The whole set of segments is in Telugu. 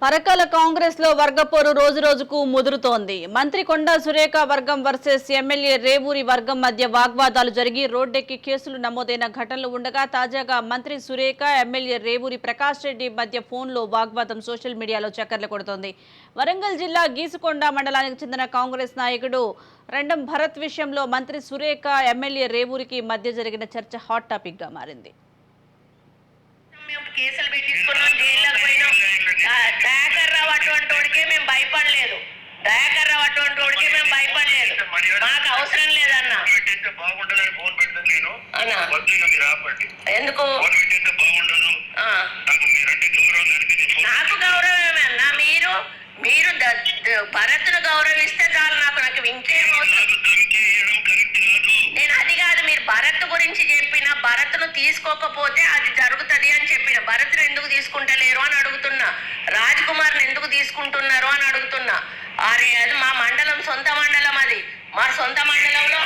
పరకాల కాంగ్రెస్ లో వర్గపోరు రోజు రోజుకు ముదురుతోంది. మంత్రి కొండా సురేఖ వర్గం వర్సెస్ ఎమ్మెల్యే రేవూరి వర్గం మధ్య వాగ్వాదాలు జరిగి రోడ్డెక్కి కేసులు నమోదైన ఘటనలు ఉండగా తాజాగా మంత్రి సురేఖ ఎమ్మెల్యే రేవూరి ప్రకాష్ రెడ్డి మధ్య ఫోన్లో వాగ్వాదం సోషల్ మీడియాలో చక్కర్లు కొడుతోంది. వరంగల్ జిల్లా గీసుకొండ మండలానికి చెందిన కాంగ్రెస్ నాయకుడు రెండం భరత్ విషయంలో మంత్రి సురేఖ ఎమ్మెల్యే రేవూరికి మధ్య జరిగిన చర్చ హాట్ టాపిక్ గా మారింది. కేసులు పెట్టించుకున్నాం, జైల్లోకి పోయినాం. దయాకర్ రావు అటువంటి వాడికే మేము భయపడలేదు. దయాకర్ రావు అటువంటి వాడికే మేము భయపడలేదు. మాకు అవసరం లేదన్న. ఎందుకు నాకు గౌరవమే అన్న. మీరు మీరు భరత్ను గౌరవిస్తే చాలు. నాకు ఇంకేం అవసరం. నేను అది కాదు, మీరు భరత్ గురించి చెప్పిన, భరత్ను తీసుకోకపోతే అది జరుగుతుంది అని చెప్పిన. భరత్ను ఎందుకు తీసుకుంటలేరు అని అడుగుతున్నా. రాజ్ కుమార్ ఎందుకు తీసుకుంటున్నారు అని అడుగుతున్నా. అరే అది మా మండలం, సొంత మండలం, అది మా సొంత మండలంలో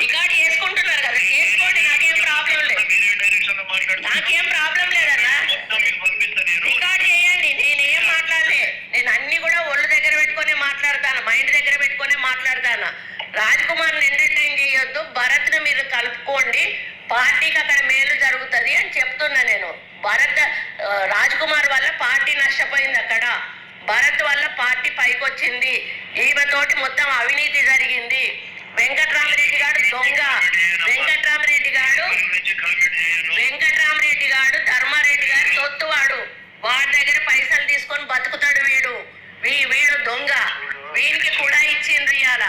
రికార్డ్ చేసుకుంటున్నారు కదా, చేసుకోండి, నాకేం ప్రాబ్లం లేదు. నాకేం ప్రాబ్లం లేదన్నా, రికార్డ్ చేయండి. నేనేం మాట్లాడలే. నేను అన్ని కూడా ఒళ్ళు దగ్గర పెట్టుకునే మాట్లాడతాను, మైండ్ దగ్గర పెట్టుకునే మాట్లాడతాను. రాజ్ కుమార్ ఎంటర్టైన్ చేయొద్దు, భరత్ ను మీరు కలుపుకోండి, పార్టీకి అక్కడ మేలు జరుగుతుంది అని చెప్తున్నా నేను. భరత్ రాజ్ కుమార్ వల్ల పార్టీ నష్టపోయింది, అక్కడ భరత్ వల్ల పార్టీ పైకొచ్చింది. ఈమెతోటి మొత్తం అవినీతి జరిగింది. వెంకట్రామరెడ్డి గారు దొంగ. వెంకట్రామరెడ్డి గారు ధర్మారెడ్డి గారు తొత్తువాడు. వాడి దగ్గర పైసలు తీసుకొని బతుకుతాడు వీడు. వీడు దొంగ. వీనికి కూడా ఇచ్చిండ్రు ఇవాళ.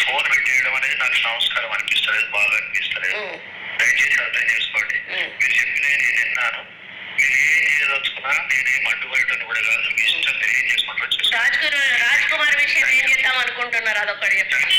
ఫోన్ పెట్టేయడం అనేది నాకు సంస్కారం అనిపిస్తుంది, బాగా అనిపిస్తుంది. దయచేసి అర్థం చేసుకోండి. మీరు చెప్పిన నేను విన్నాను. మీరు ఏం చేయదలుచుకున్నా నేనేం అడ్డుపడటం కూడా కాదు. మీ ఇష్టం, మీరు ఏం చేసుకుంటారో రాజ్ కుమార్ విషయం ఏం చేద్దాం అనుకుంటున్నారు, అదొక్కటి చెప్పండి.